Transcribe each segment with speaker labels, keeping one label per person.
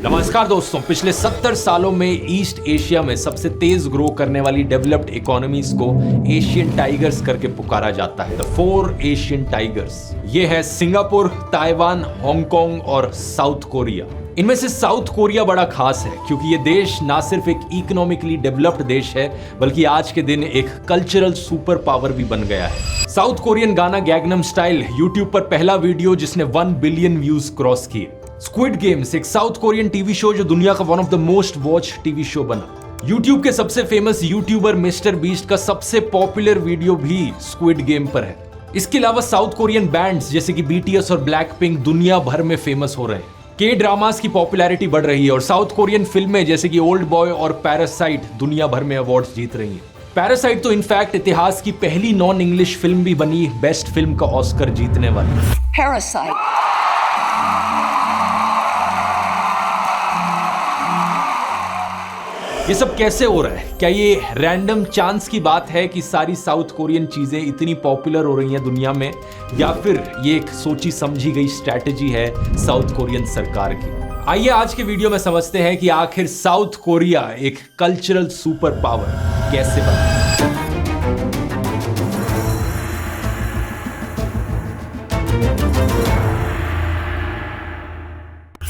Speaker 1: नमस्कार दोस्तों, पिछले 70 सालों में ईस्ट एशिया में सबसे तेज ग्रो करने वाली डेवलप्ड इकोनॉमीज को एशियन टाइगर्स करके पुकारा जाता है। द 4 एशियन टाइगर्स ये है सिंगापुर, ताइवान, हांगकांग और साउथ कोरिया। इनमें से साउथ कोरिया बड़ा खास है क्योंकि ये देश ना सिर्फ एक इकोनॉमिकली डेवलप्ड देश है बल्कि आज के दिन एक कल्चरल सुपर पावर भी बन गया है। साउथ कोरियन गाना गैंगनम स्टाइल यूट्यूब पर पहला वीडियो जिसने 1 बिलियन व्यूज क्रॉस किए। स्क्विड गेम्स एक साउथ कोरियन टीवी शो जो दुनिया का one of the most watch TV show बना। यूट्यूब के सबसे फेमस यूट्यूबर मिस्टर बीस्ट का सबसे पॉपुलर वीडियो भी स्क्विड गेम पर है। इसके अलावा साउथ कोरियन बैंड्स जैसे कि बीटीएस और ब्लैक पिंक दुनिया भर में फेमस हो रहे हैं। के ड्रामास की पॉपुलैरिटी बढ़ रही है और साउथ कोरियन फिल्में जैसे कि ओल्ड बॉय और पैरासाइट दुनिया भर में अवार्ड्स जीत रही हैं। पैरासाइट तो इनफैक्ट इतिहास की पहली नॉन इंग्लिश फिल्म भी बनी बेस्ट फिल्म का ऑस्कर जीतने वाली।
Speaker 2: Parasite.
Speaker 1: ये सब कैसे हो रहा है? क्या ये रैंडम चांस की बात है कि सारी साउथ कोरियन चीजें इतनी पॉपुलर हो रही हैं दुनिया में, या फिर ये एक सोची समझी गई स्ट्रैटेजी है साउथ कोरियन सरकार की? आइए आज के वीडियो में समझते हैं कि आखिर साउथ कोरिया एक कल्चरल सुपर पावर कैसे बना।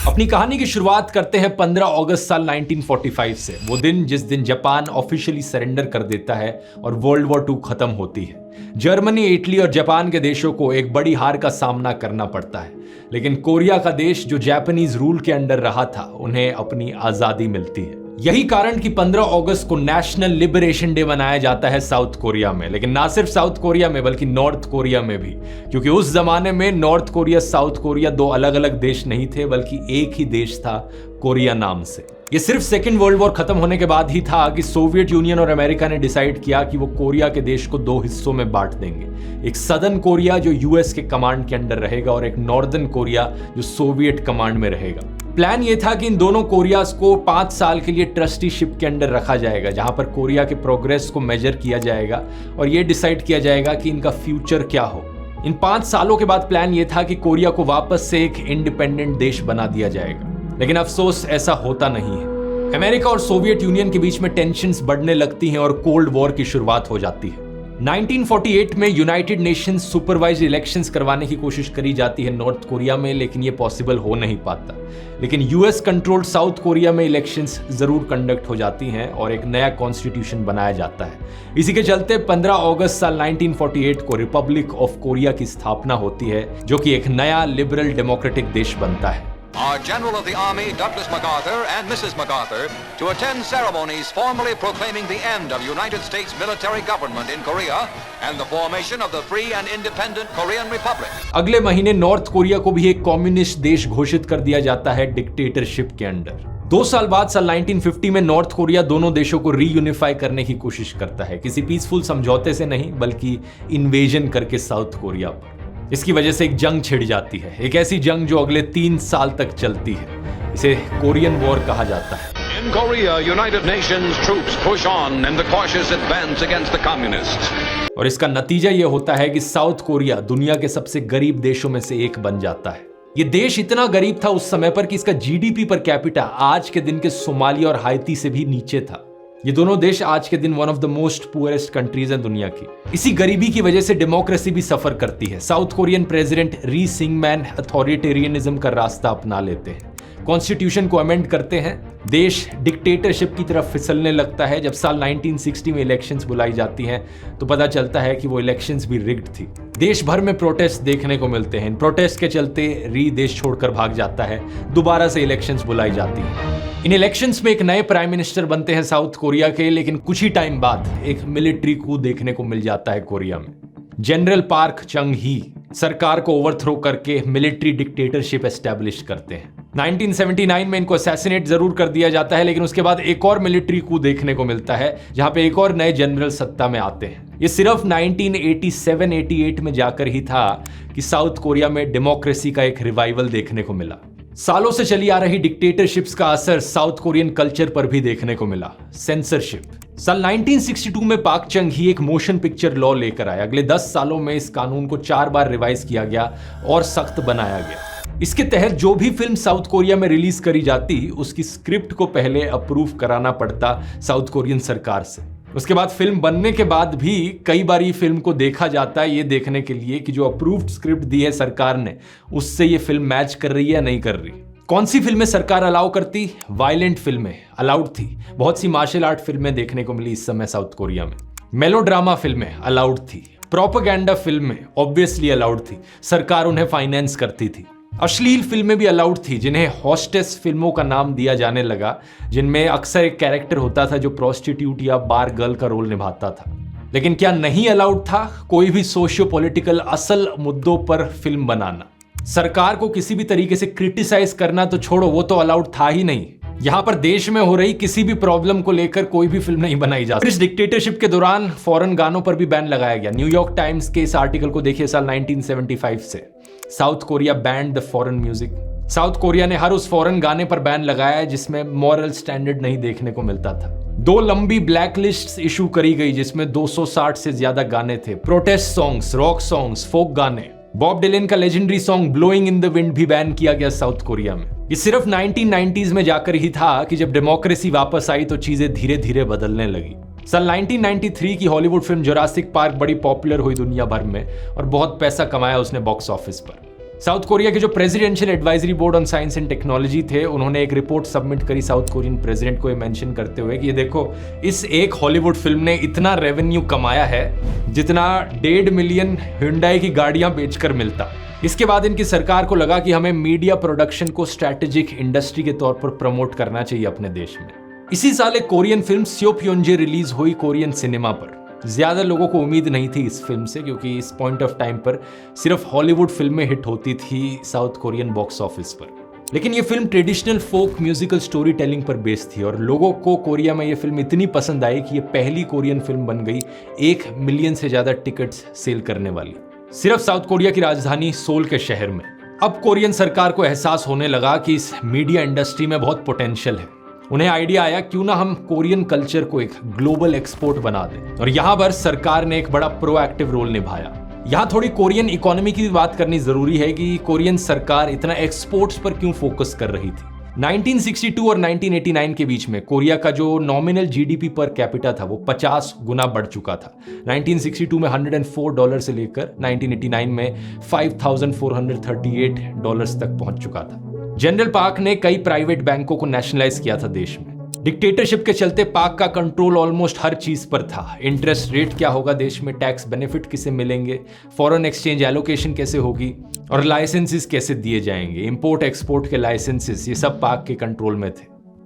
Speaker 1: अपनी कहानी की शुरुआत करते हैं 15 अगस्त साल 1945 से, वो दिन जिस दिन जापान ऑफिशियली सरेंडर कर देता है और वर्ल्ड वॉर 2 खत्म होती है। जर्मनी, इटली और जापान के देशों को एक बड़ी हार का सामना करना पड़ता है, लेकिन कोरिया का देश जो जापानीज रूल के अंडर रहा था उन्हें अपनी आजादी मिलती है। यही कारण कि 15 अगस्त को नेशनल लिबरेशन डे मनाया जाता है साउथ कोरिया में, लेकिन ना सिर्फ साउथ कोरिया में बल्कि नॉर्थ कोरिया में भी, क्योंकि उस जमाने में नॉर्थ कोरिया साउथ कोरिया 2 अलग अलग देश नहीं थे बल्कि एक ही देश था, कोरिया नाम से। ये सिर्फ सेकेंड वर्ल्ड वॉर खत्म होने के बाद ही था कि सोवियत यूनियन और अमेरिका ने डिसाइड किया कि वो कोरिया के देश को 2 हिस्सों में बांट देंगे। एक सदर्न कोरिया जो यूएस के कमांड के अंडर रहेगा और एक नॉर्दर्न कोरिया जो सोवियत कमांड में रहेगा। प्लान ये था कि इन दोनों कोरियाज को 5 साल के लिए ट्रस्टीशिप के अंडर रखा जाएगा, जहां पर कोरिया के प्रोग्रेस को मेजर किया जाएगा और ये डिसाइड किया जाएगा कि इनका फ्यूचर क्या हो। इन 5 सालों के बाद प्लान ये था कि कोरिया को वापस से एक इंडिपेंडेंट देश बना दिया जाएगा, लेकिन अफसोस ऐसा होता नहीं है। अमेरिका और सोवियत यूनियन के बीच में टेंशन्स बढ़ने लगती हैं और कोल्ड वॉर की शुरुआत हो जाती है। 1948 में यूनाइटेड नेशंस सुपरवाइज्ड इलेक्शंस करवाने की कोशिश करी जाती है नॉर्थ कोरिया में, लेकिन ये पॉसिबल हो नहीं पाता। लेकिन यूएस कंट्रोल्ड साउथ कोरिया में इलेक्शंस जरूर कंडक्ट हो जाती हैं और एक नया कॉन्स्टिट्यूशन बनाया जाता है। इसी के चलते 15 अगस्त साल 1948 को रिपब्लिक ऑफ कोरिया की स्थापना होती है, जो कि एक नया लिबरल डेमोक्रेटिक देश बनता है।
Speaker 3: Our General of the Army, Douglas MacArthur, and Mrs. MacArthur, to attend ceremonies formally proclaiming the end of United States military government in Korea and the formation of the free and independent Korean Republic.
Speaker 1: अगले महीने north Korea को भी एक communist देश घोषित कर दिया जाता है डिक्टेटरशिप के अंडर। 2 साल बाद साल 1950 में नॉर्थ कोरिया दोनों देशों को रीयूनिफाई करने की कोशिश करता है, किसी पीसफुल समझौते से नहीं बल्कि इन्वेजन करके साउथ कोरिया पर। इसकी वजह से एक जंग छिड़ जाती है, एक ऐसी जंग जो अगले 3 साल तक चलती है। इसे कोरियन वॉर कहा जाता है।
Speaker 3: In Korea, United Nations troops push on in the cautious advance against the communists.
Speaker 1: और इसका नतीजा यह होता है कि साउथ कोरिया दुनिया के सबसे गरीब देशों में से एक बन जाता है। ये देश इतना गरीब था उस समय पर कि इसका जीडीपी पर कैपिटा आज के दिन के सोमालिया और हाइती से भी नीचे था। ये दोनों देश आज के दिन one of the most poorest countries हैं दुनिया की। इसी गरीबी की वजह से डेमोक्रेसी भी सफर करती है। साउथ कोरियन प्रेसिडेंट री सिंगमैन अथॉरिटेरियनिज्म का रास्ता अपना लेते हैं, कॉन्स्टिट्यूशन को अमेंड करते हैं। देश डिक्टेटरशिप की तरफ फिसलने लगता है। जब साल 1960 में इलेक्शंस बुलाई जाती हैं तो पता चलता है कि वो इलेक्शंस भी रिग्ड थी। देश भर में प्रोटेस्ट देखने को मिलते हैं। इन प्रोटेस्ट के चलते री देश छोड़कर भाग जाता है। दोबारा से इलेक्शंस बुलाई जाती हैं। इन इलेक्शंस में एक नए प्राइम मिनिस्टर बनते हैं साउथ कोरिया के, लेकिन कुछ ही टाइम बाद एक मिलिट्री कू देखने को मिल जाता है कोरिया में। जनरल पार्क चंग ही सरकार को ओवरथ्रो करके मिलिट्री डिक्टेटरशिप एस्टैब्लिश करते हैं। 1979 में इनको असैसिनेट जरूर कर दिया जाता है, लेकिन उसके बाद एक और मिलिट्री कू देखने को मिलता है जहां पे एक और नए जनरल सत्ता में आते हैं। ये सिर्फ 1987-88 में जाकर ही था कि साउथ कोरिया में डेमोक्रेसी का एक रिवाइवल देखने को मिला। सालों से चली आ रही डिक्टेटरशिप्स का असर साउथ कोरियन कल्चर पर भी देखने को मिला। सेंसरशिप। साल 1962 में पाक चंग ही एक मोशन पिक्चर लॉ लेकर आया। अगले 10 सालों में इस कानून को 4 बार रिवाइज किया गया और सख्त बनाया गया। इसके तहत जो भी फिल्म साउथ कोरिया में रिलीज करी जाती, उसकी स्क्रिप्ट को पहले अप्रूव कराना पड़ता साउथ कोरियन सरकार से। उसके बाद फिल्म बनने के बाद भी कई बार ये फिल्म को देखा जाता है ये देखने के लिए कि जो अप्रूव्ड स्क्रिप्ट दी है सरकार ने, उससे ये फिल्म मैच कर रही है या नहीं कर रही। कौन सी फिल्में सरकार अलाउ करती? वायलेंट फिल्में अलाउड थी। बहुत सी मार्शल आर्ट फिल्में देखने को मिली इस समय साउथ कोरिया में। मेलोड्रामा फिल्में अलाउड थी। प्रोपेगेंडा फिल्में ऑब्वियसली अलाउड थी, सरकार उन्हें फाइनेंस करती थी। अश्लील फिल्में भी अलाउड थी, जिन्हें हॉस्टेस फिल्मों का नाम दिया जाने लगा, जिनमें अक्सर एक कैरेक्टर होता था जो प्रोस्टिट्यूट या बार गर्ल का रोल निभाता था। लेकिन क्या नहीं अलाउड था कोई भी सोशियो पॉलिटिकल असल मुद्दों पर फिल्म बनाना? सरकार को किसी भी तरीके से क्रिटिसाइज करना तो छोड़ो, वो तो अलाउड था ही नहीं। यहां पर देश में हो रही किसी भी प्रॉब्लम को लेकर कोई भी फिल्म नहीं बनाई जा सकती। इस डिक्टेटरशिप के दौरान फॉरेन गानों पर भी बैन लगाया गया। न्यूयॉर्क टाइम्स के इस आर्टिकल को देखिए साल 1975 से। South Korea band the foreign music. South Korea ने हर उस फॉरेन गाने पर बैन लगाया जिसमें मॉरल स्टैंडर्ड नहीं देखने को मिलता था। 2 लंबी ब्लैक लिस्ट इशू करी गई जिसमें 260 से ज्यादा गाने थे। प्रोटेस्ट सॉन्ग्स, रॉक सॉन्ग्स, फोक गाने। बॉब डिलन का legendary song blowing in the wind भी बैन किया गया साउथ कोरिया में। ये सिर्फ 1990s में जाकर ही था कि जब डेमोक्रेसी वापस आई तो चीजें धीरे धीरे बदलने लगी। साल 1993 की हॉलीवुड फिल्म जुरासिक पार्क बड़ी पॉपुलर हुई दुनिया भर में और बहुत पैसा कमाया उसने बॉक्स ऑफिस पर। साउथ कोरिया के जो presidential advisory board on science and technology थे, उन्होंने एक रिपोर्ट सबमिट करी साउथ कोरियन प्रेसिडेंट को ये मेंशन करते हुए कि ये देखो, इस एक हॉलीवुड फिल्म ने इतना रेवेन्यू कमाया है जितना 1.5 मिलियन Hyundai की गाड़ियां बेचकर मिलता। इसके बाद इनकी सरकार को लगा कि हमें मीडिया प्रोडक्शन को स्ट्रैटेजिक इंडस्ट्री के तौर पर प्रमोट करना चाहिए अपने देश में। इसी साल एक कोरियन फिल्म स्योप्योंजे रिलीज हुई कोरियन सिनेमा पर। ज्यादा लोगों को उम्मीद नहीं थी इस फिल्म से, क्योंकि इस पॉइंट ऑफ टाइम पर सिर्फ हॉलीवुड फिल्में हिट होती थी साउथ कोरियन बॉक्स ऑफिस पर। लेकिन ये film traditional folk musical storytelling पर बेस्ड थी और लोगों को कोरिया में ये फिल्म इतनी पसंद आई कि ये पहली कोरियन फिल्म बन गई 1 मिलियन से ज्यादा टिकट्स सेल करने वाली, सिर्फ साउथ कोरिया की राजधानी सोल के शहर में। अब कोरियन सरकार को एहसास होने लगा कि इस मीडिया इंडस्ट्री में बहुत पोटेंशियल है। उन्हें आइडिया आया क्यों ना हम कोरियन कल्चर को एक ग्लोबल एक्सपोर्ट बना दें, और यहां पर सरकार ने एक बड़ा प्रोएक्टिव रोल निभाया। यहां थोड़ी कोरियन इकोनॉमी की भी बात करनी जरूरी है कि कोरियन सरकार इतना एक्सपोर्ट्स पर क्यों फोकस कर रही थी। 1962 और 1989 के बीच में कोरिया का जो नॉमिनल जीडीपी पर कैपिटा था वो 50 गुना बढ़ चुका था। 1962 में $104 से लेकर 1989 में $5,438 तक पहुंच चुका था। जनरल पार्क ने कई प्राइवेट बैंकों को नेशनलाइज किया था देश में। डिक्टेटरशिप के चलते पाक का कंट्रोल ऑलमोस्ट हर चीज पर था। इंटरेस्ट रेट क्या होगा देश में, टैक्स बेनिफिट किसे मिलेंगे, फॉरेन एक्सचेंज एलोकेशन कैसे होगी और लाइसेंसेस कैसे दिए जाएंगे, इंपोर्ट एक्सपोर्ट के लाइसेंसेस, ये सब पाक के कंट्रोल में थे।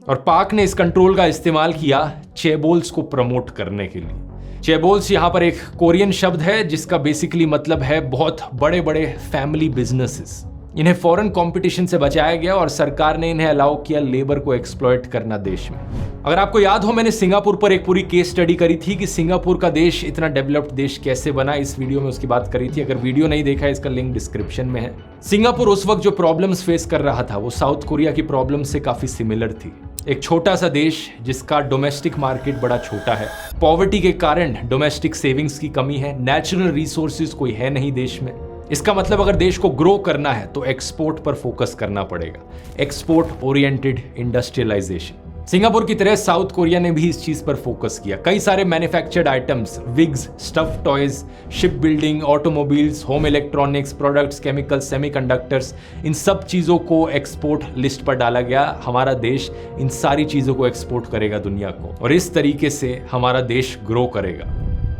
Speaker 1: और पाक ने इस कंट्रोल का इस्तेमाल किया चेबोल्स को प्रमोट करने के लिए। चेबोल्स यहाँ पर एक कोरियन शब्द है जिसका बेसिकली मतलब है बहुत बड़े बड़े फैमिली बिजनेसेस। इन्हें फॉरेन कंपटीशन से बचाया गया और सरकार ने इन्हें अलाउ किया लेबर को एक्सप्लॉइट करना देश में। अगर आपको याद हो, मैंने सिंगापुर पर एक पूरी केस स्टडी करी थी कि सिंगापुर का देश इतना डेवलप्ड देश कैसे बना। इस वीडियो में उसकी बात करी थी। अगर वीडियो नहीं देखा है, इसका लिंक डिस्क्रिप्शन में है। सिंगापुर उस वक्त जो प्रॉब्लम्स फेस कर रहा था वो साउथ कोरिया की प्रॉब्लम से काफी सिमिलर थी। एक छोटा सा देश जिसका डोमेस्टिक मार्केट बड़ा छोटा है, पॉवर्टी के कारण डोमेस्टिक सेविंग्स की कमी है, नेचुरल रिसोर्सेज कोई है नहीं देश में। इसका मतलब अगर देश को ग्रो करना है तो एक्सपोर्ट पर फोकस करना पड़ेगा, एक्सपोर्ट ओरिएंटेड इंडस्ट्रियलाइजेशन। सिंगापुर की तरह साउथ कोरिया ने भी इस चीज पर फोकस किया। कई सारे manufactured items, wigs, stuff toys, ship building, automobiles, home electronics products, chemicals, semiconductors, इन सब चीजों को एक्सपोर्ट लिस्ट पर डाला गया। हमारा देश इन सारी चीजों को एक्सपोर्ट करेगा दुनिया को, और इस तरीके से हमारा देश ग्रो करेगा।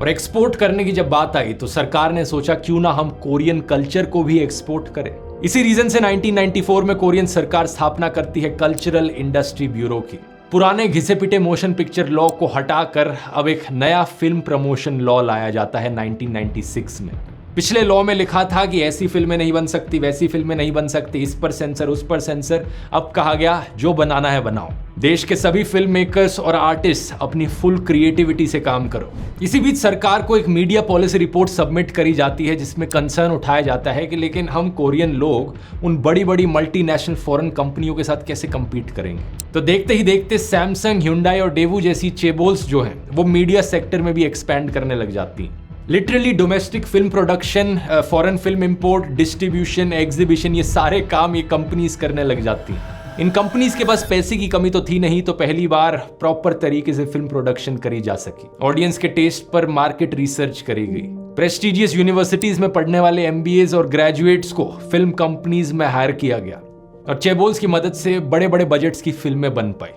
Speaker 1: और एक्सपोर्ट करने की जब बात आई तो सरकार ने सोचा क्यों ना हम कोरियन कल्चर को भी एक्सपोर्ट करें। इसी रीजन से 1994 में कोरियन सरकार स्थापना करती है कल्चरल इंडस्ट्री ब्यूरो की। पुराने घिसे पिटे मोशन पिक्चर लॉ को हटाकर अब एक नया फिल्म प्रमोशन लॉ लाया जाता है 1996 में। पिछले लॉ में लिखा था कि ऐसी फिल्में नहीं बन सकती, वैसी फिल्में नहीं बन सकती, इस पर सेंसर, उस पर सेंसर। अब कहा गया जो बनाना है बनाओ। देश के सभी फिल्म मेकर्स और आर्टिस्ट अपनी फुल क्रिएटिविटी से काम करो। इसी बीच सरकार को एक मीडिया पॉलिसी रिपोर्ट सबमिट करी जाती है जिसमें कंसर्न उठाया जाता है कि लेकिन हम कोरियन लोग उन बड़ी बड़ी मल्टीनेशनल फॉरेन कंपनियों के साथ कैसे compete करेंगे। तो देखते ही देखते सैमसंग, Hyundai और डेवू जैसी चेबोल्स जो हैं वो मीडिया सेक्टर में भी एक्सपैंड करने लग जाती हैं। Literally domestic film production, foreign film import, distribution, exhibition, ये सारे काम ये कंपनीज करने लग जाती हैं। इन कंपनीज के पास पैसे की कमी तो थी नहीं, तो पहली बार प्रॉपर तरीके से फिल्म प्रोडक्शन करी जा सकी। ऑडियंस के टेस्ट पर मार्केट रिसर्च करी गई। प्रेस्टिजियस यूनिवर्सिटीज में पढ़ने वाले MBAs और ग्रेजुएट्स को फिल्म कंपनीज में हायर किया गया और चेबोल्स की मदद से बड़े बड़े बजट्स की फिल्में बन पाई,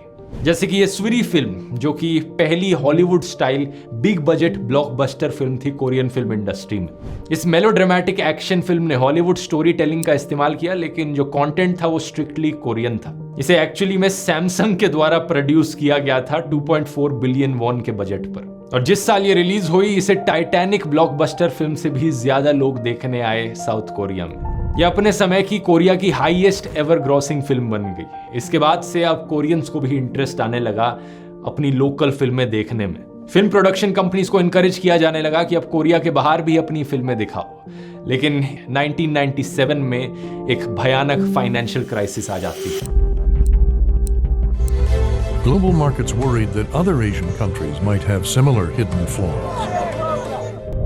Speaker 1: जैसे कि ये सुरी फिल्म, जो कि पहली Hollywood style big budget blockbuster film थी कोरियन फिल्म इंडस्ट्री में। इस मेलोड्रामेटिक एक्शन फिल्म ने हॉलीवुड स्टोरी टेलिंग का इस्तेमाल किया, लेकिन जो कंटेंट था वो स्ट्रिक्टली कोरियन था। इसे एक्चुअली में सैमसंग के द्वारा प्रोड्यूस किया गया था 2.4 बिलियन वॉन के बजट पर। और जिस साल ये रिलीज हुई, इसे टाइटैनिक ब्लॉकबस्टर फिल्म से भी ज्यादा लोग देखने आए साउथ कोरिया में। यह अपने समय की कोरिया की हाईएस्ट एवर ग्रॉसिंग फिल्म बन गई। इसके बाद से अब कोरियंस को भी इंटरेस्ट आने लगा अपनी लोकल फिल्में देखने में। फिल्म प्रोडक्शन कंपनीज को इनकरेज किया जाने लगा कि अब कोरिया के बाहर भी अपनी फिल्में दिखाओ। लेकिन 1997 में एक भयानक फाइनेंशियल क्राइसिस आ जाती है।
Speaker 2: Global markets worried that other Asian countries might have similar hidden flaws.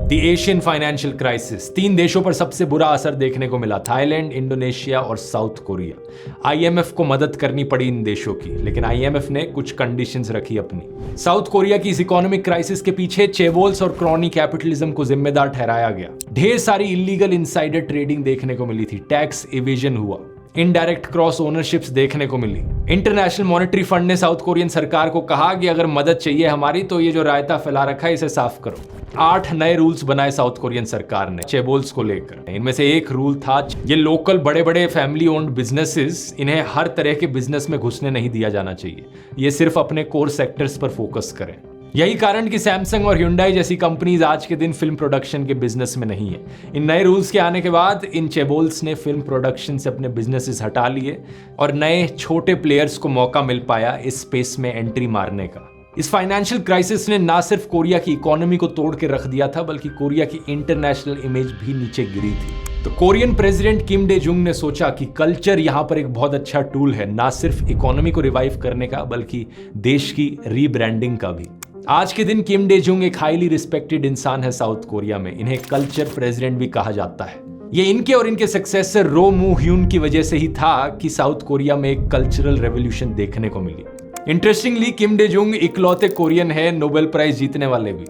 Speaker 1: The Asian financial crisis. 3 देशों पर सबसे बुरा असर देखने को मिला, थाईलैंड, इंडोनेशिया और साउथ कोरिया। IMF को मदद करनी पड़ी इन देशों की, लेकिन IMF ने कुछ कंडीशंस रखी अपनी। साउथ कोरिया की इस इकोनॉमिक क्राइसिस के पीछे चेबोल्स और क्रॉनी कैपिटलिज्म को जिम्मेदार ठहराया गया। ढेर सारी इलीगल इनसाइडर ट्रेडिंग देखने को मिली थी, टैक्स इवेजन हुआ, इनडायरेक्ट क्रॉस ओनरशिप्स देखने को मिली। इंटरनेशनल मॉनेटरी फंड ने साउथ कोरियन सरकार को कहा कि अगर मदद चाहिए हमारी तो ये जो रायता फैला रखा है इसे साफ करो। 8 नए रूल्स बनाए साउथ कोरियन सरकार ने चेबोल्स को लेकर। इनमें से एक रूल था, ये लोकल बड़े बड़े फैमिली ओन्ड बिजनेसेस, इन्हें हर तरह के बिजनेस में घुसने नहीं दिया जाना चाहिए, ये सिर्फ अपने कोर सेक्टर्स पर फोकस करें। यही कारण कि सैमसंग और ह्यूंडई जैसी कंपनीज आज के दिन फिल्म प्रोडक्शन के बिजनेस में नहीं है। इन नए रूल्स के आने के बाद इन चेबोल्स ने फिल्म प्रोडक्शन से अपने बिजनेसेस हटा लिए और नए छोटे प्लेयर्स को मौका मिल पाया इस स्पेस में एंट्री मारने का। इस फाइनेंशियल क्राइसिस ने ना सिर्फ कोरिया की इकोनॉमी को तोड़ के रख दिया था, बल्कि कोरिया की इंटरनेशनल इमेज भी नीचे गिरी थी। तो Korean president Kim day Jung ने सोचा कि कल्चर यहां पर एक बहुत अच्छा टूल है, ना सिर्फ इकोनॉमी को रिवाइव करने का बल्कि देश की रीब्रांडिंग का भी। आज के दिन किम डे जुंग एक हाईली रिस्पेक्टेड इंसान है साउथ कोरिया में। इन्हें कल्चर प्रेसिडेंट भी कहा जाता है। ये इनके और इनके सक्सेसर रो मू ह्यून की वजह से ही था कि साउथ कोरिया में एक कल्चरल रेवोल्यूशन देखने को मिली। इंटरेस्टिंगली किम डे जुंग इकलौते कोरियन है नोबेल प्राइज जीतने वाले भी।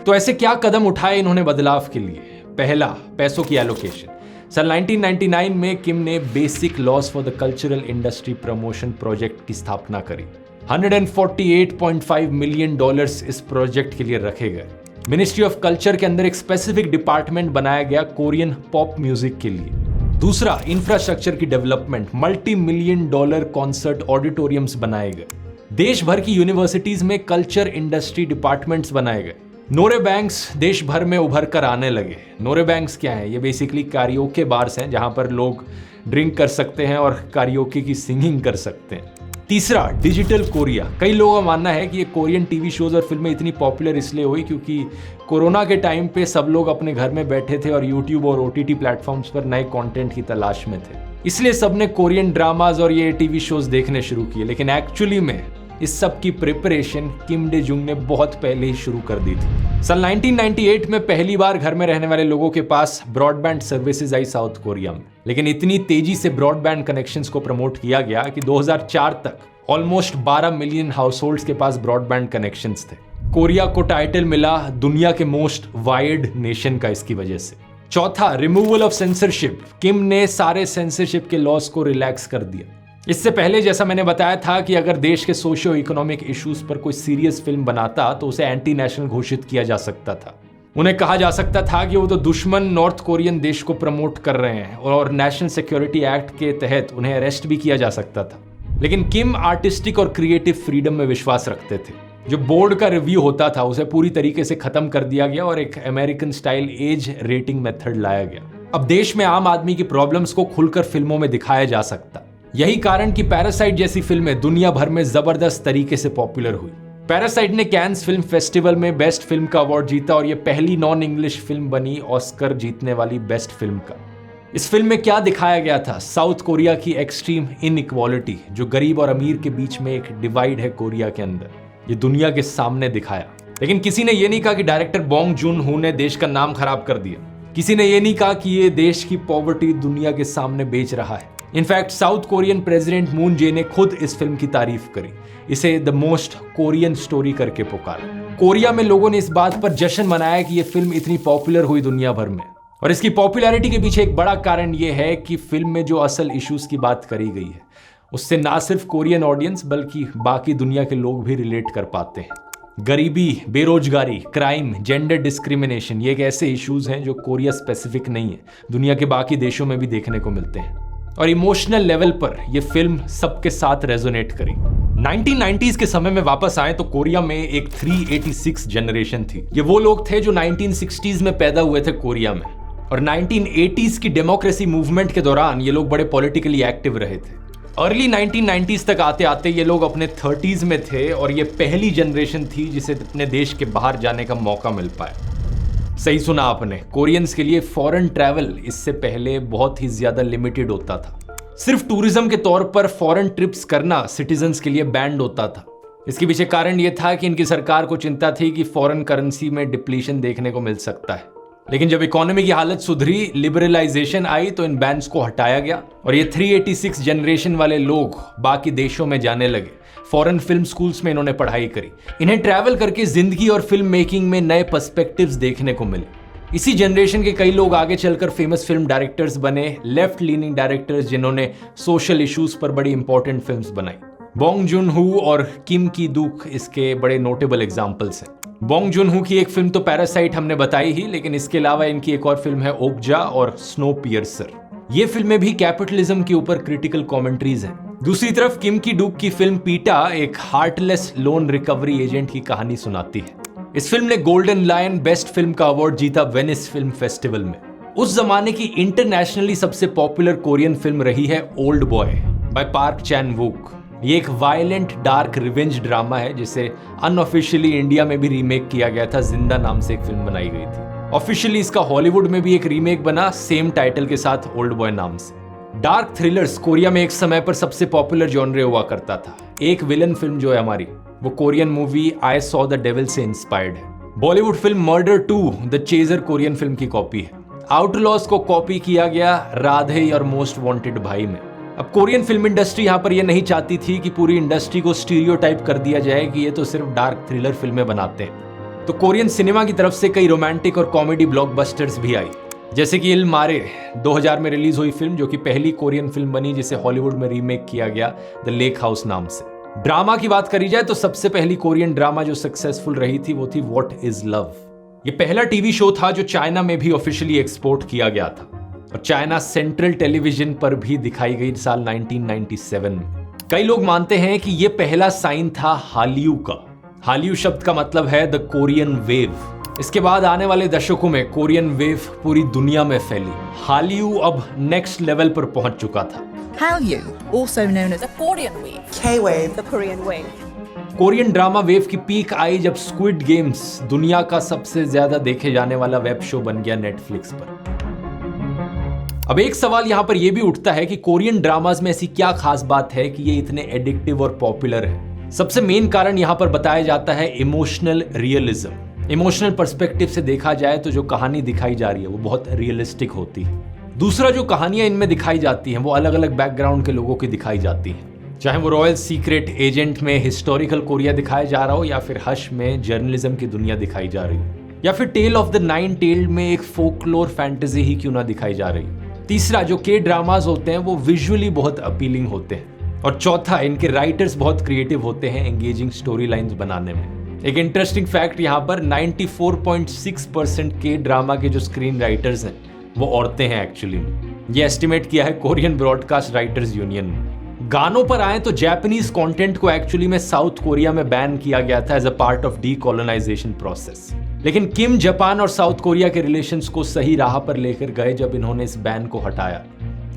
Speaker 1: तो ऐसे क्या कदम उठाए इन्होंने बदलाव के लिए? पहला, पैसों की एलोकेशन। सन 1999 में किम ने basic laws for the cultural industry promotion project की स्थापना करी। $148.5 मिलियन इस प्रोजेक्ट के लिए रखे गए। मिनिस्ट्री ऑफ कल्चर के अंदर एक स्पेसिफिक डिपार्टमेंट बनाया गया कोरियन पॉप म्यूजिक के लिए। दूसरा, इंफ्रास्ट्रक्चर की डेवलपमेंट, $multi-million कॉन्सर्ट ऑडिटोरियम्स बनाए गए। देश भर की यूनिवर्सिटीज में कल्चर इंडस्ट्री डिपार्टमेंट्स बनाए गए। नोरे बैंक्स देश भर में उभर कर आने लगे। नोरे बैंक्स क्या है? ये बेसिकली कारियोके बार्स हैं जहां पर लोग ड्रिंक कर सकते हैं और कारियोके की सिंगिंग कर सकते हैं। तीसरा, डिजिटल कोरिया। कई लोगों का मानना है कि ये कोरियन टीवी शोज और फिल्में इतनी पॉपुलर इसलिए हुई क्योंकि कोरोना के टाइम पे सब लोग अपने घर में बैठे थे और यूट्यूब और OTT प्लेटफॉर्म्स पर नए कंटेंट की तलाश में थे, इसलिए सबने कोरियन ड्रामाज और ये टीवी शोज देखने शुरू किए। लेकिन एक्चुअली में इस सब की प्रिपरेशन किम डे जुंग ने बहुत पहले ही शुरू कर दी थी। सन 1998 में पहली बार घर में रहने वाले लोगों के पास ब्रॉडबैंड सर्विसेज आई साउथ कोरिया में। लेकिन इतनी तेजी से ब्रॉडबैंड कनेक्शंस को प्रमोट किया गया कि 2004 तक ऑलमोस्ट 12 मिलियन हाउस होल्ड्स के पास ब्रॉडबैंड कनेक्शंस थे। कोरिया को टाइटल मिला दुनिया के मोस्ट वायर्ड नेशन का इसकी वजह से। चौथा, रिमूवल ऑफ सेंसरशिप। किम ने सारे सेंसरशिप के लॉस को रिलैक्स कर दिया। इससे पहले जैसा मैंने बताया था कि अगर देश के सोशियो इकोनॉमिक इश्यूज पर कोई सीरियस फिल्म बनाता तो उसे एंटी नेशनल घोषित किया जा सकता था। उन्हें कहा जा सकता था कि वो तो दुश्मन नॉर्थ कोरियन देश को प्रमोट कर रहे हैं और नेशनल सिक्योरिटी एक्ट के तहत उन्हें अरेस्ट भी किया जा सकता था। लेकिन किम आर्टिस्टिक और क्रिएटिव फ्रीडम में विश्वास रखते थे। जो बोर्ड का रिव्यू होता था उसे पूरी तरीके से खत्म कर दिया गया और एक American style age rating method लाया गया। अब देश में आम आदमी की प्रॉब्लम्स को खुलकर फिल्मों में दिखाया जा सकता। यही कारण कि पैरासाइट जैसी फिल्में दुनिया भर में जबरदस्त तरीके से पॉपुलर हुई। पैरासाइट ने कैन्स फिल्म फेस्टिवल में बेस्ट फिल्म का अवार्ड जीता और यह पहली नॉन इंग्लिश फिल्म बनी ऑस्कर जीतने वाली बेस्ट फिल्म का। इस फिल्म में क्या दिखाया गया था? साउथ कोरिया की एक्सट्रीम इनइक्वालिटी, जो गरीब और अमीर के बीच में एक डिवाइड है कोरिया के अंदर। ये दुनिया के सामने दिखाया। लेकिन किसी ने ये नहीं कहा कि डायरेक्टर बॉन्ग जून हो ने देश का नाम खराब कर दिया। किसी ने ये नहीं कहा कि ये देश की पॉवर्टी दुनिया के सामने बेच रहा है। In fact south Korean president Moon Jae ने खुद इस फिल्म की तारीफ करी, इसे द मोस्ट कोरियन स्टोरी करके पुकारा। कोरिया में लोगों ने इस बात पर जश्न मनाया कि ये फिल्म इतनी पॉपुलर हुई दुनिया भर में। और इसकी पॉपुलैरिटी के पीछे एक बड़ा कारण ये है कि फिल्म में जो असल इश्यूज की बात करी गई है उससे ना सिर्फ कोरियन ऑडियंस बल्कि बाकी दुनिया के लोग भी रिलेट कर पाते हैं। गरीबी, बेरोजगारी, क्राइम, जेंडर डिस्क्रिमिनेशन, ये एक ऐसे इश्यूज हैं जो कोरिया स्पेसिफिक नहीं है, दुनिया के बाकी देशों में भी देखने को मिलते हैं। और इमोशनल लेवल पर यह फिल्म सबके साथ रेजोनेट करी। 1990s के समय में वापस आए तो कोरिया में एक 386 जनरेशन थी। ये वो लोग थे जो 1960s में पैदा हुए थे कोरिया में, और 1980s की डेमोक्रेसी मूवमेंट के दौरान ये लोग बड़े पॉलिटिकली एक्टिव रहे थे। अर्ली 1990s तक आते आते ये लोग अपने 30s में थे और ये पहली जनरेशन थी जिसे अपने देश के बाहर जाने का मौका मिल पाया। सही सुना आपने, कोरियंस के लिए फॉरेन ट्रैवल इससे पहले बहुत ही ज्यादा लिमिटेड होता था। सिर्फ टूरिज्म के तौर पर फॉरेन ट्रिप्स करना सिटीजन्स के लिए बैंड होता था। इसके पीछे कारण यह था कि इनकी सरकार को चिंता थी कि फॉरेन करेंसी में डिप्लीशन देखने को मिल सकता है। लेकिन जब इकोनॉमी की हालत सुधरी, लिबरलाइजेशन आई तो इन बैन्स को हटाया गया और ये 386 जनरेशन वाले लोग बाकी देशों में जाने लगे। फॉरेन फिल्म स्कूल्स में इन्होंने पढ़ाई करी। इन्हें ट्रैवल करके जिंदगी और फिल्म मेकिंग में नए पर्सपेक्टिव्स देखने को मिले। इसी जनरेशन के कई लोग आगे चलकर फेमस फिल्म डायरेक्टर्स बने, लेफ्ट लीनिंग डायरेक्टर्स जिन्होंने सोशल इश्यूज पर बड़ी इंपॉर्टेंट फिल्म्स बनाई। बॉन्ग जून हो और किम की दुक इसके बड़े नोटेबल एग्जाम्पल्स हैं। बॉन्ग जून हो की एक फिल्म तो पैरासाइट हमने बताई ही, लेकिन इसके अलावा इनकी एक और फिल्म है ओकजा और स्नो पियर्सर। ये फिल्में भी कैपिटलिज्म के ऊपर क्रिटिकल कमेंट्रीज हैं। दूसरी तरफ किम की डूक की फिल्म पीटा एक हार्टलेस लोन रिकवरी एजेंट की कहानी सुनाती है। इस फिल्म ने गोल्डन लायन बेस्ट फिल्म का अवार्ड जीता वेनिस फिल्म फेस्टिवल में। उस जमाने की इंटरनेशनली सबसे पॉपुलर कोरियन फिल्म रही है ओल्ड बॉय बाय पार्क चैन वुक। ये एक वायलेंट डार्क रिवेंज ड्रामा है जिसे अनऑफिशियली इंडिया में भी रीमेक किया गया था। जिंदा नाम से एक फिल्म बनाई गई थी। ऑफिशियली इसका हॉलीवुड में भी एक रीमेक बना सेम टाइटल के साथ ओल्ड बॉय नाम से। डार्क थ्रिलर्स कोरिया में एक समय पर सबसे पॉपुलर जॉनरे हुआ करता था। एक विलन फिल्म जो है हमारी, वो Korean movie I saw the devil से इंस्पायर्ड है। Bollywood film murder 2 the chaser Korean film की कॉपी है। आउटलॉज को कॉपी किया गया राधे और मोस्ट वांटेड भाई में। अब कोरियन फिल्म इंडस्ट्री यहाँ पर ये नहीं चाहती थी कि पूरी इंडस्ट्री को स्टीरियोटाइप कर दिया जाए कि ये तो सिर्फ डार्क थ्रिलर फिल्में बनाते हैं। तो कोरियन सिनेमा की तरफ से कई रोमांटिक और कॉमेडी ब्लॉकबस्टर्स भी आई, जैसे कि इल मारे 2000 में रिलीज हुई फिल्म जो कि पहली कोरियन फिल्म बनी जिसे हॉलीवुड में रीमेक किया गया द लेक हाउस नाम से। ड्रामा की बात करी जाए तो सबसे पहली कोरियन ड्रामा जो सक्सेसफुल रही थी वो थी व्हाट इज लव। ये पहला टीवी शो था जो चाइना में भी ऑफिशियली एक्सपोर्ट किया गया था और चाइना सेंट्रल टेलीविजन पर भी दिखाई गई साल 1997 में। कई लोग मानते हैं कि यह पहला साइन था हालियू का। हालियू शब्द का मतलब है द कोरियन वेव। इसके बाद आने वाले दशकों में कोरियन वेव पूरी दुनिया में फैली। हालियू अब नेक्स्ट लेवल पर पहुंच चुका था।
Speaker 4: Hallyu, also known as
Speaker 5: The Korean wave.
Speaker 4: K-wave.
Speaker 5: The Korean wave.
Speaker 1: Korean drama wave की पीक आई जब स्क्विड गेम्स दुनिया का सबसे ज्यादा देखे जाने वाला वेब शो बन गया नेटफ्लिक्स पर। अब एक सवाल यहां पर यह भी उठता है कि कोरियन ड्रामाज में ऐसी क्या खास बात है कि ये इतने एडिक्टिव और पॉपुलर है। सबसे मेन कारण यहां पर बताया जाता है इमोशनल रियलिज्म। इमोशनल पर्सपेक्टिव से देखा जाए तो जो कहानी दिखाई जा रही है वो बहुत रियलिस्टिक होती है। दूसरा, जो कहानियां इनमें दिखाई जाती हैं वो अलग अलग बैकग्राउंड के लोगों की दिखाई जाती हैं, चाहे वो रॉयल सीक्रेट एजेंट में हिस्टोरिकल कोरिया दिखाया जा रहा हो या फिर हश में जर्नलिज्म की दुनिया दिखाई जा रही हो या फिर tail of the nine tailed में एक फोकलोर फैंटेसी ही क्यों ना दिखाई जा रही। तीसरा, जो के ड्रामाज होते हैं वो विजुअली बहुत अपीलिंग होते हैं। और चौथा, इनके राइटर्स बहुत क्रिएटिव होते हैं एंगेजिंग स्टोरी लाइन्स बनाने में। एक इंटरेस्टिंग फैक्ट यहाँ पर 94.6% के ड्रामा के जो स्क्रीन राइटर्स हैं वो औरतें हैं एक्चुअली में। ये एस्टिमेट किया है कोरियन ब्रॉडकास्ट राइटर्स यूनियन ने। गानों पर आए तो जापानीज कंटेंट को एक्चुअली में साउथ कोरिया में बैन किया गया था as a part of decolonization process. लेकिन किम जापान और साउथ कोरिया के रिलेशंस को सही राह पर लेकर गए जब इन्होंने इस बैन को हटाया।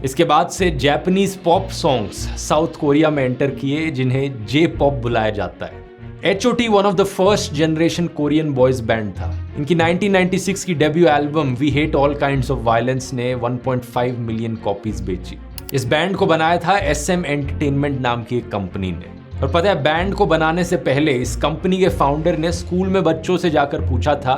Speaker 1: इसके बाद से Japanese pop songs South Korea में एंटर किए जिन्हें जे पॉप बुलाया जाता है। HOT one of the first generation Korean boys band था। इनकी 1996 की debut album we hate all kinds of violence ने 1.5 मिलियन कॉपीज बेची। इस बैंड को बनाया था SM एंटरटेनमेंट नाम की एक कंपनी ने और पता है, बैंड को बनाने से पहले इस कंपनी के फाउंडर ने स्कूल में बच्चों से जाकर पूछा था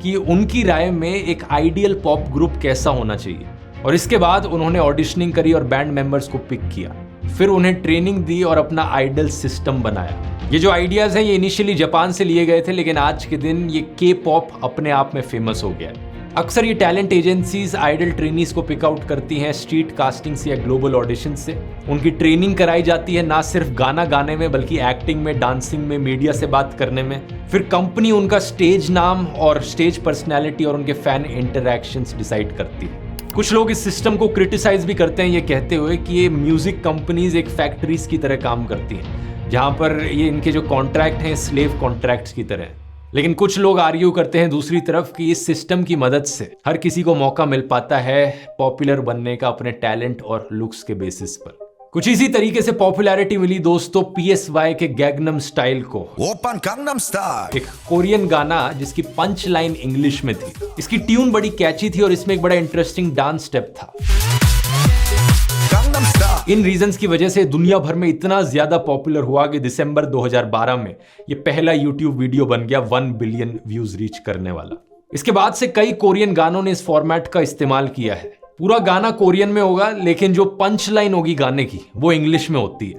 Speaker 1: कि उनकी राय में एक आइडियल पॉप ग्रुप कैसा होना चाहिए, और इसके बाद उन्होंने ऑडिशनिंग करी और बैंड मेंबर्स को पिक किया, फिर उन्हें ट्रेनिंग दी और अपना आइडल सिस्टम बनाया। ये जो आइडियाज हैं ये इनिशियली जापान से लिए गए थे, लेकिन आज के दिन ये के पॉप अपने आप में फेमस हो गया है। अक्सर ये टैलेंट एजेंसीज आइडल ट्रेनीज को पिक आउट करती हैं स्ट्रीट कास्टिंग से या ग्लोबल ऑडिशन से। उनकी ट्रेनिंग कराई जाती है ना सिर्फ गाना गाने में, बल्कि एक्टिंग में, डांसिंग में, मीडिया से बात करने में। फिर कंपनी उनका स्टेज नाम और स्टेज पर्सनैलिटी और उनके फैन इंटरैक्शंस डिसाइड करती है। कुछ लोग इस सिस्टम को क्रिटिसाइज भी करते हैं, ये कहते हुए कि ये म्यूजिक कंपनीज एक फैक्ट्रीज की तरह काम करती हैं, जहां पर ये इनके जो कॉन्ट्रैक्ट हैं स्लेव कॉन्ट्रैक्ट्स की तरह। लेकिन कुछ लोग आर्ग्यू करते हैं दूसरी तरफ कि इस सिस्टम की मदद से हर किसी को मौका मिल पाता है पॉपुलर बनने का अपने टैलेंट और लुक्स के बेसिस पर। कुछ इसी तरीके से पॉपुलैरिटी मिली दोस्तों PSY के गैंगनम स्टाइल को।
Speaker 5: ओपन गंगनम स्टाइल,
Speaker 1: एक कोरियन गाना जिसकी पंच लाइन इंग्लिश में थी। इसकी ट्यून बड़ी कैची थी और इसमें एक बड़ा इंटरेस्टिंग डांस स्टेप था। इन रीजंस की वजह से दुनिया भर में इतना ज्यादा पॉपुलर हुआ कि दिसंबर 2012 में ये पहला YouTube वीडियो बन गया 1 बिलियन व्यूज रीच करने वाला। इसके बाद से कई कोरियन गानों ने इस फॉर्मेट का इस्तेमाल किया है। पूरा गाना कोरियन में होगा, लेकिन जो पंच लाइन होगी गाने की वो इंग्लिश में होती है।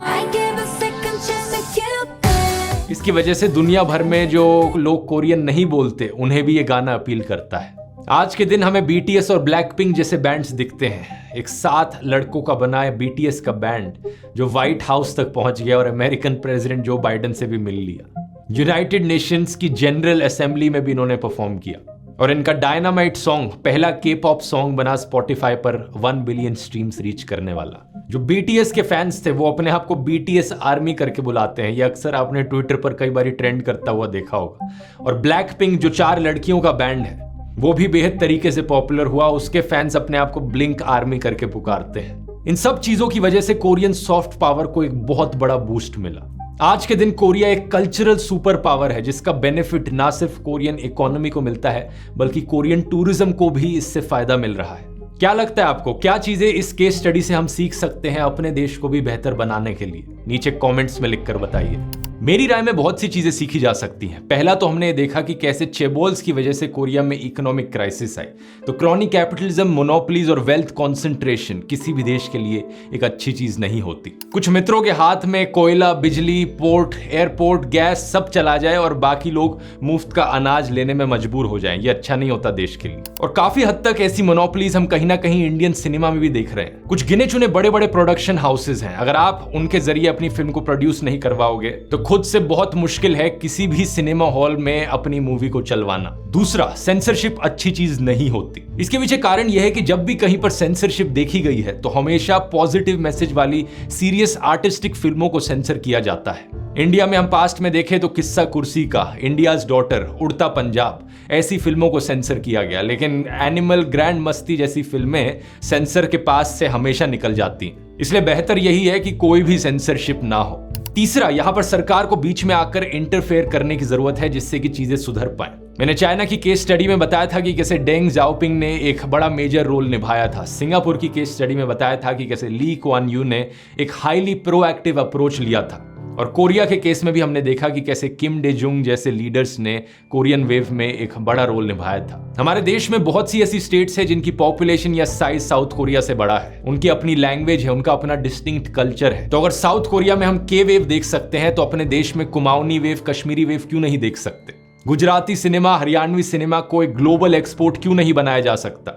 Speaker 1: इसकी वजह से दुनिया भर में जो लोग कोरियन नहीं बोलते उन्हें भी ये गाना अपील करता है। आज के दिन हमें BTS और ब्लैकपिंक जैसे बैंड्स दिखते हैं। एक 7 लड़कों का बना है BTS का बैंड जो व्हाइट हाउस तक पहुंच गया और अमेरिकन प्रेसिडेंट जो बाइडेन से भी मिल लिया। यूनाइटेड नेशंस की जनरल असेंबली में भी इन्होंने परफॉर्म किया और इनका डायनामाइट सॉन्ग पहला K-पॉप सॉन्ग बना स्पॉटिफाई पर 1 बिलियन स्ट्रीम्स रीच करने वाला। जो BTS के फैंस थे वो अपने आप को BTS आर्मी करके बुलाते हैं। ये अक्सर आपने ट्विटर पर कई बार ट्रेंड करता हुआ देखा होगा। और ब्लैकपिंक जो 4 लड़कियों का बैंड है वो भी बेहद तरीके से पॉपुलर हुआ। उसके फैंस अपने आप को ब्लिंक आर्मी करके पुकारते हैं। इन सब चीजों की वजह से कोरियन सॉफ्ट पावर को एक बहुत बड़ा बूस्ट मिला। आज के दिन कोरिया एक कल्चरल सुपर पावर है जिसका बेनिफिट ना सिर्फ कोरियन इकोनॉमी को मिलता है बल्कि कोरियन टूरिज्म को भी इससे फायदा मिल रहा है। क्या लगता है आपको, क्या चीजें इस केस स्टडी से हम सीख सकते हैं अपने देश को भी बेहतर बनाने के लिए? नीचे कमेंट्स में लिखकर बताइए। मेरी राय में बहुत सी चीजें सीखी जा सकती हैं। पहला तो हमने देखा कि कैसे चेबोल्स की वजह से कोरिया में इकोनॉमिक क्राइसिस आई। तो क्रॉनिक कैपिटलिज्म, मोनोपोलीज और वेल्थ कॉन्सेंट्रेशन किसी भी देश के लिए एक अच्छी चीज नहीं होती। कुछ मित्रों के हाथ में कोयला, बिजली, पोर्ट, एयरपोर्ट, गैस सब चला जाए और बाकी लोग मुफ्त का अनाज लेने में मजबूर हो जाएं, ये अच्छा नहीं होता देश के लिए। और काफी हद तक ऐसी मोनोपोलीज हम कहीं ना कहीं इंडियन सिनेमा में भी देख रहे हैं। कुछ गिने चुने बड़े बड़े प्रोडक्शन हाउसेज हैं, अगर आप उनके जरिए अपनी फिल्म को प्रोड्यूस नहीं करवाओगे तो खुद से बहुत मुश्किल है किसी भी सिनेमा हॉल में अपनी मूवी को चलवाना। दूसरा, सेंसरशिप अच्छी चीज नहीं होती। इसके पीछे कारण यह है कि जब भी कहीं पर सेंसरशिप देखी गई है तो हमेशा पॉजिटिव मैसेज वाली सीरियस आर्टिस्टिक फिल्मों को सेंसर किया जाता है। इंडिया में हम पास्ट में देखें तो किस्सा कुर्सी का, इंडियाज डॉटर, उड़ता पंजाब, ऐसी फिल्मों को सेंसर किया गया। लेकिन एनिमल, ग्रैंड मस्ती जैसी फिल्में सेंसर के पास से हमेशा निकल जाती हैं। इसलिए बेहतर यही है कि कोई भी सेंसरशिप ना हो। तीसरा, यहां पर सरकार को बीच में आकर इंटरफेयर करने की जरूरत है जिससे कि चीजें सुधर पाए। मैंने चाइना की केस स्टडी में बताया था कि कैसे डेंग जाओपिंग ने एक बड़ा मेजर रोल निभाया था। सिंगापुर की केस स्टडी में बताया था कि कैसे ली कुआन यू ने एक हाईली प्रोएक्टिव अप्रोच लिया था। और कोरिया के केस में भी हमने देखा कि कैसे किम डे जुंग जैसे लीडर्स ने कोरियन वेव में एक बड़ा रोल निभाया था। हमारे देश में बहुत सी ऐसी स्टेट्स हैं जिनकी पॉपुलेशन या साइज साउथ कोरिया से बड़ा है। उनकी अपनी लैंग्वेज है, उनका अपना डिस्टिंक्ट कल्चर है। तो अगर साउथ कोरिया में हम के वेव देख सकते हैं तो अपने देश में कुमाऊनी वेव, कश्मीरी वेव क्यों नहीं देख सकते? गुजराती सिनेमा, हरियाणवी सिनेमा को एक ग्लोबल एक्सपोर्ट क्यों नहीं बनाया जा सकता?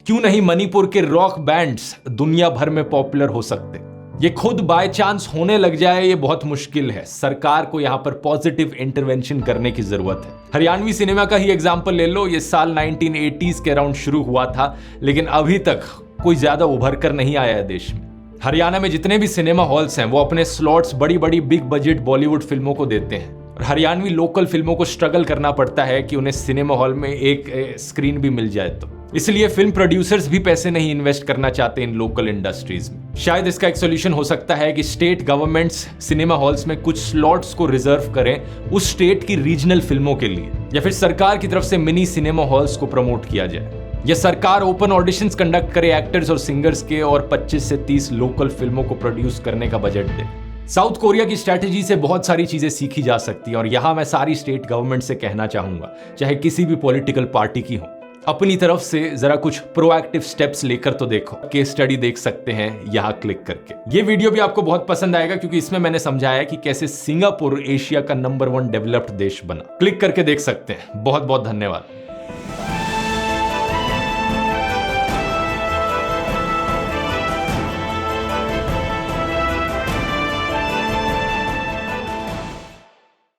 Speaker 1: क्यों नहीं मणिपुर के रॉक बैंड्स दुनिया भर में पॉपुलर हो सकते? ये खुद बाय चांस होने लग जाए ये बहुत मुश्किल है। सरकार को यहाँ पर पॉजिटिव इंटरवेंशन करने की जरूरत है। हरियाणवी सिनेमा का ही एग्जांपल ले लो। ये साल 1980s के अराउंड शुरू हुआ था, लेकिन अभी तक कोई ज्यादा उभर कर नहीं आया है देश में। हरियाणा में जितने भी सिनेमा हॉल्स हैं वो अपने स्लॉट्स बड़ी बड़ी बिग बजट बॉलीवुड फिल्मों को देते हैं और हरियाणवी लोकल फिल्मों को स्ट्रगल करना पड़ता है कि उन्हें सिनेमा हॉल में एक स्क्रीन भी मिल जाए। तो इसलिए फिल्म प्रोड्यूसर्स भी पैसे नहीं इन्वेस्ट करना चाहते इन लोकल इंडस्ट्रीज में। शायद इसका एक सोल्यूशन हो सकता है कि स्टेट गवर्नमेंट्स सिनेमा हॉल्स में कुछ स्लॉट्स को रिजर्व करें उस स्टेट की रीजनल फिल्मों के लिए, या फिर सरकार की तरफ से मिनी सिनेमा हॉल्स को प्रमोट किया जाए, या सरकार ओपन ऑडिशंस कंडक्ट करे एक्टर्स और सिंगर्स के और 25 से 30 लोकल फिल्मों को प्रोड्यूस करने का बजट दे। साउथ कोरिया की स्ट्रैटेजी से बहुत सारी चीजें सीखी जा सकती है और यहां मैं सारी स्टेट गवर्नमेंट से कहना चाहूंगा, चाहे किसी भी पॉलिटिकल पार्टी की हो, अपनी तरफ से जरा कुछ प्रोएक्टिव स्टेप्स लेकर तो देखो। केस स्टडी देख सकते हैं यहां क्लिक करके। ये वीडियो भी आपको बहुत पसंद आएगा क्योंकि इसमें मैंने समझाया कि कैसे सिंगापुर एशिया का नंबर 1 डेवलप्ड देश बना। क्लिक करके देख सकते हैं। बहुत बहुत धन्यवाद।